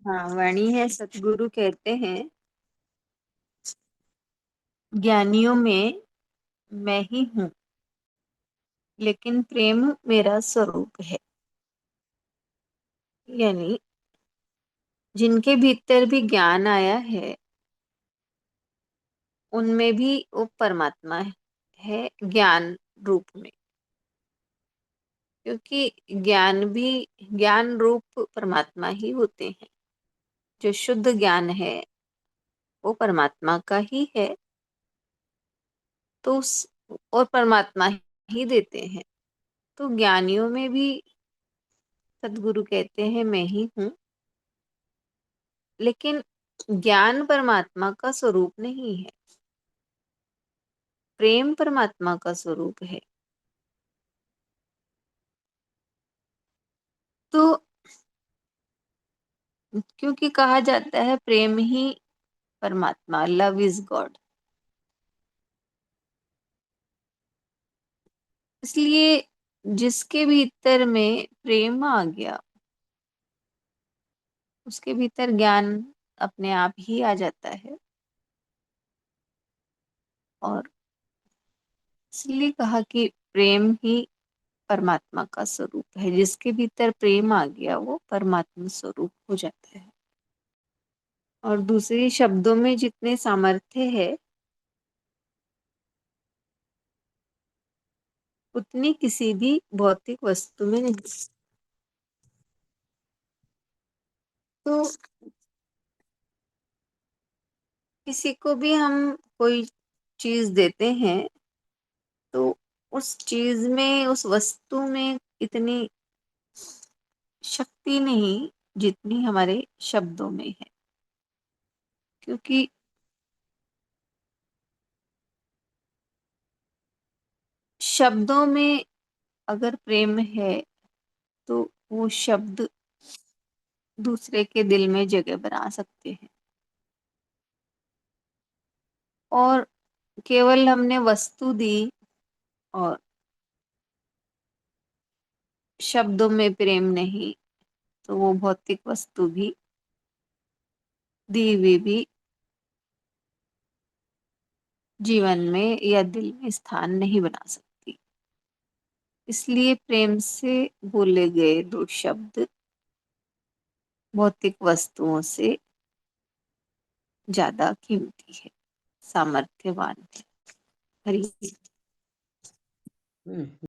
हाँ, वाणी है। सतगुरु कहते हैं, ज्ञानियों में मैं ही हूँ, लेकिन प्रेम मेरा स्वरूप है। यानी जिनके भीतर भी ज्ञान आया है, उनमें भी वो परमात्मा है ज्ञान रूप में। क्योंकि ज्ञान रूप परमात्मा ही होते हैं। जो शुद्ध ज्ञान है वो परमात्मा का ही है। तो उस और परमात्मा ही देते हैं। तो ज्ञानियों में भी सतगुरु कहते हैं मैं ही हूँ, लेकिन ज्ञान परमात्मा का स्वरूप नहीं है। प्रेम परमात्मा का स्वरूप है। तो क्योंकि कहा जाता है प्रेम ही परमात्मा, लव इज गॉड। इसलिए जिसके भीतर में प्रेम आ गया, उसके भीतर ज्ञान अपने आप ही आ जाता है। और इसलिए कहा कि प्रेम ही परमात्मा का स्वरूप है। जिसके भीतर प्रेम आ गया वो परमात्मा स्वरूप हो जाता है। और दूसरे शब्दों में जितने सामर्थ्य है, उतनी किसी भी भौतिक वस्तु में नहीं। तो किसी को भी हम कोई चीज देते हैं, तो उस चीज में, उस वस्तु में इतनी शक्ति नहीं जितनी हमारे शब्दों में है। क्योंकि शब्दों में अगर प्रेम है, तो वो शब्द दूसरे के दिल में जगह बना सकते हैं। और केवल हमने वस्तु दी और शब्दों में प्रेम नहीं, तो वो भौतिक वस्तु भी दी हुई भी जीवन में या दिल में स्थान नहीं बना सकती। इसलिए प्रेम से बोले गए दो शब्द भौतिक वस्तुओं से ज्यादा कीमती है, सामर्थ्यवान है। हरी। हम्म।